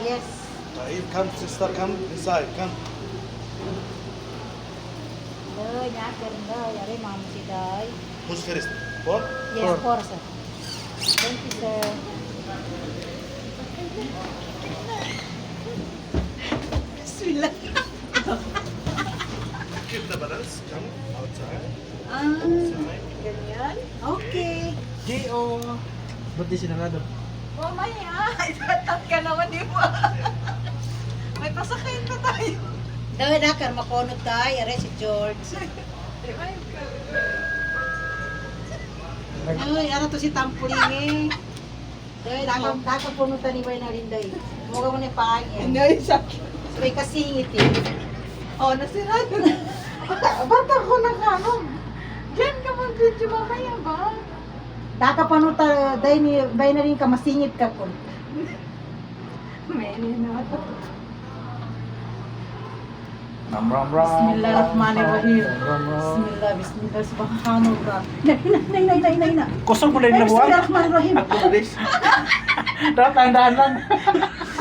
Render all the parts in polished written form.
Yes. Come, sister, come inside, come. Day, yakin day. Ari ma'am si day. Who's first? Four? Yes, four, sir. Thank you, sir. Bismillah. Keep the balance, come outside. Ganyan? Okay. G.O. Ba't di sinarado? Mamaya, itatat ka naman, di ba? May pasakayin pa tayo. Dawid akar, makonot tayo. Ari si George. Ay, ano to si Tampuling eh. Dawid akar punutan ni Bay na Linday. Muga mo na yung pangin. Hindi, sakit. Sabay kasingit eh. Oh, nasirado na. Ba't ako nakanom? Diyan ka mag-video mamaya ba? Dakapanuta, bay na rin ka, masingit ka po. May na ito. Ram. Bismillahirrahmanirrahim. Ram. Bismillah, subhanallah. Nay. Kusog mo na yung labuan. Bismillahirrahmanirrahim. Dahan lang.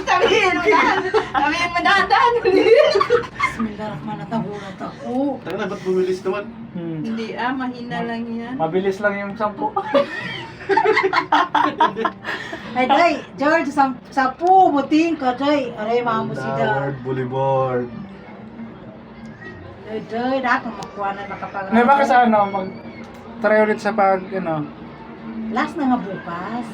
Sabihin mo dahan Bismillahirrahmanirrahim. Tahulat ako. Tanga na, ba't bumilis naman? Hindi mahina lang yan. Mabilis lang yung 10. Ay, day, George, sapu, buting ka, day. Aray, mamo si da. Boulevard. Day, dako makuha na nakapag- May baka sa mag-try ulit sa Last na nga bukas.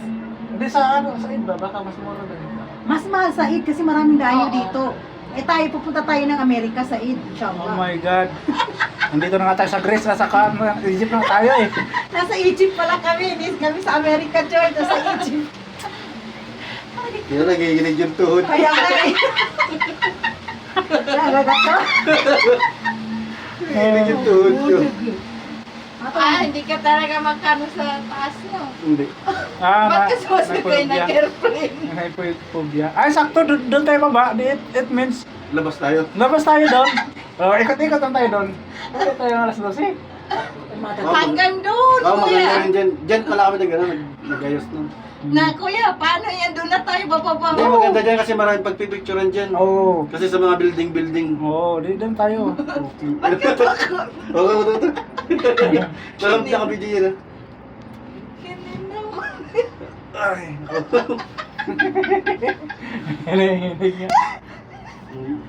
Hindi sa sa iba, baka mas mura din. Mas mahal sa Eid kasi maraming dayo dito. Eh tayo, pupunta tayo ng Amerika sa Eid, Oh inshallah. my God. Nandito na nga tayo sa Greece, nasa Egypt na tayo eh. Nasa Egypt pala kami, hindi kami sa Amerika, George, nasa Egypt. Yun, nagiginig yung tuhod. Kaya nga eh. Nagagat ka? Nagiginig yung tuhod ko. Hindi ka talaga magkano sa taas no? Hindi. Ba't ka sumasakay ng airplane? May phobia. Ay, sakto, doon tayo baba. It means, Labas tayo. labas tayo doon. Oh, ikot-ikot lang tayo doon. Ulit tayo ng alas 12. Hanggang doon, Oo, maganda kuya. rin dyan. Dyan pala kami nag-ayos nun. Na, kuya, paano yan? Doon na tayo bababa. Hindi, maganda dyan kasi maraming pagpipicturean dyan. Oo. Kasi sa mga building. Oo, di doon tayo. Oo, ito. Walang pinaka-video yan ah. Hindi naman. Ay, Hiling niya.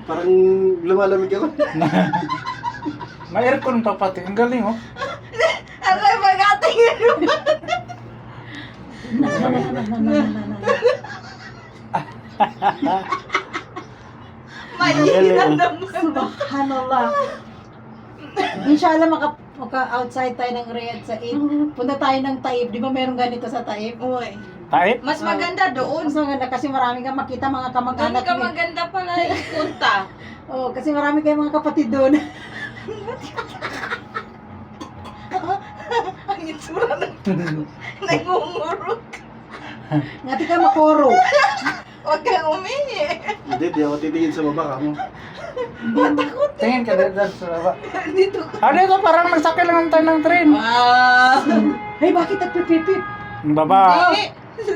parang lumalamig ako. May aircon pa pati. Ang galing oh. Aray, mag-atingin mo. Mahina naman. Subhanallah. Inshallah maka-outside tayo ng Riyadh sa Eid. Punta tayo ng Taif. Di ba meron ganito sa Taif? Uy. Tayo? Mas maganda doon. Mas maganda kasi marami kang makita mga Doon kamag-anak ka mo. maganda pala ipunta. Oo, kasi marami kayong mga kapatid doon. Ang itsura ng nangungurok. Ngati ka makoro. Huwag kang umihi. Hindi, di ako titingin sa baba ka mo. Matakot. Tingin ka doon sa baba. Dito ko. Ah, dito parang nagsakay lang tayo ng train. Hey, bakit nagpipipip? Ang baba. Hindi.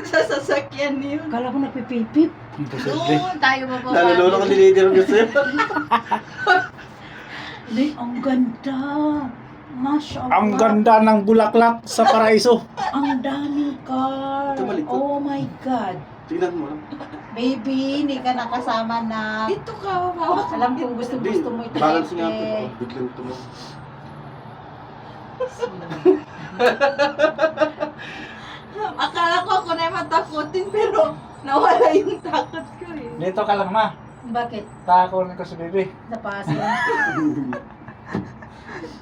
Sa sasakyan niyo. Kala ko nagpipipip. Imposible. Doon tayo bababa. Nalulolo ka ni Leader gusto yun. Hindi, ang ganda. Masya Allah. Ang ganda ng bulaklak sa paraiso. Ang daming car. Ito, malikot. Oh my God. Tingnan mo lang. Baby, hindi ka nakasama na. Dito ka. Mama. Alam kong gusto mo ito. Balance nga ito. eh. Oh, biglang tumo. Akala ko ako na yung matakotin pero nawala yung takot ko eh. Dito ka lang ma. Bakit? Takon ko sa bebe. Napasin.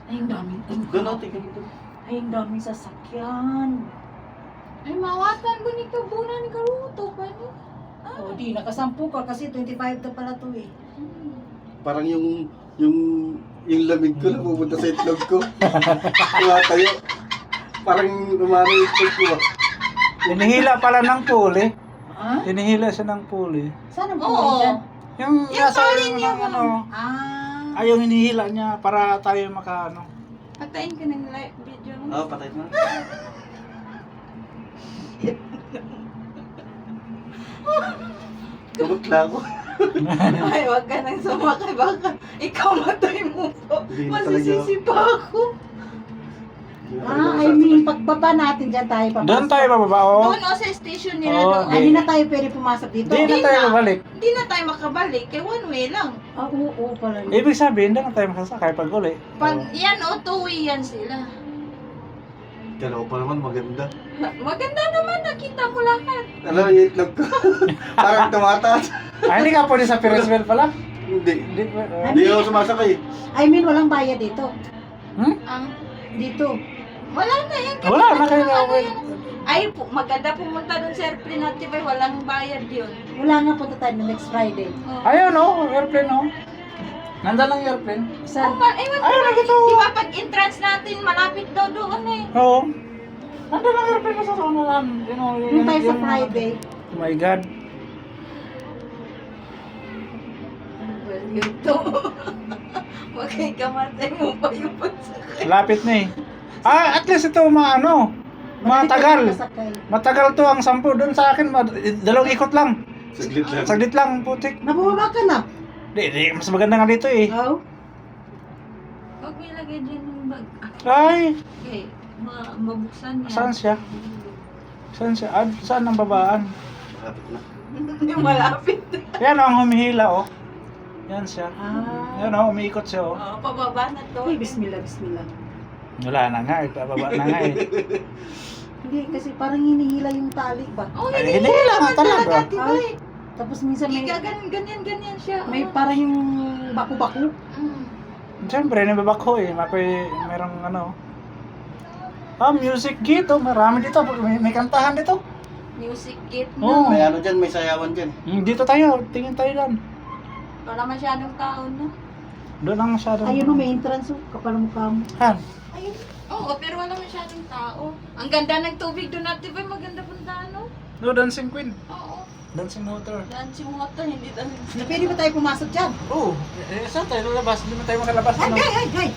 Ay, ang daming Doon ako tingnan dito. Ay, ang daming sasakyan. Ay, mawatan ko ni Kabuna ni Kaluto pa ni. Oh, di, nakasampu ka kasi 25 to pala to eh. Parang yung lamig ko na pupunta sa itlog ko. Tumatayo. Parang umano yung itlog ko ah. Hinihila pala ng pool eh. Ha? Hinihila siya ng pool eh. Saan ang Oo. pumunta dyan? Yung nasa tali niya, ng ano. Ah. Ay, yung hinihila niya para tayo maka ano. Patayin ka ng live video mo. Oo, patay na. Tumutla ako. Ay, wag ka nang sumakay. Baka ikaw matay mo po. Hindi na Masisisi pa ako. I mean, pagbaba natin dyan tayo papasok. Doon tayo bababa, oh. Doon o sa station nila Oo, doon. okay. Ay, hindi na tayo pwede pumasok dito. Di na tayo babalik. Hindi na tayo makabalik. Kaya one way lang. Ah, oo pala. Ibig sabihin, hindi na tayo makasakay pag uli. Pag yan o, two-way yan sila. Kala ko pa naman maganda. Maganda naman, nakita mo lahat. Alam mo yung itlog ko. Parang tumataas. Ah, hindi ka pwede sa Ferris wheel pala? Hindi. Hindi pa. Hindi ako sumasakay. I mean, walang bayad dito. Hmm? Ang, Dito. wala na yan. Wala na kayo na. Ano yan? Ay, maganda pumunta doon sa airplane natin ba? Walang bayad yun. Wala nga punta tayo na next Friday. Oh. Ayun, oh. Airplane, oh. Nandun lang yung airplane. Saan? Ewan Ay, ko ba, nandito. di ba pag entrance natin, malapit daw doon eh. Oo. Nandun lang yung airplane sa unahan. You know, Yung tayo sa Friday. Oh my God. Well, yun to. Magkikamatay mo pa yung pagsakay. Lapit na eh. Ah, at least ito maano. Matagal. Masakay. Matagal to ang 10. Doon sa akin, dalawang ikot lang. Saglit lang. Saglit lang, putik. Nabubaba ka na. Di, mas maganda nga dito eh. Oh. Huwag may lagay dyan yung bag. Ay, Okay, mabuksan yan. saan siya? Saan siya? Ah, saan ang babaan? Malapit na. Yung malapit. Yan ang humihila oh. Yan siya. Ah. Yan oh, umiikot siya oh. Oh, pababa na to. Uy, bismillah, bismillah. Wala na nga eh, pababa na nga eh. Hindi, kasi parang hinihila yung tali ba? Oh, Ay, hindi hinihila naman nga talaga. diba Ay. eh. Tapos minsan may, Ganyan siya. may oh. parang yung baku-baku. Mm. Siyempre, nababako eh. Merong ano. Ah, music gate oh. Marami dito. May kantahan dito. Music gate Oo. na. May ano dyan, may sayawan dyan. Dito tayo. Tingin tayo doon. Wala masyadong tao na. Doon ang masyado. Ayun o, may entrance o. Kapal mukha mo. Han. Ayun. Oo, pero wala masyadong tao. Ang ganda ng tubig doon natin ba? Maganda punta no? No, Dancing Queen. Oo. Dancing water. Dancing water, hindi dancing. Na pwede ba tayo pumasok dyan? Oo. Saan tayo lalabas? Hindi mo tayo makalabas. Ay, Ano? ay, ay, ay!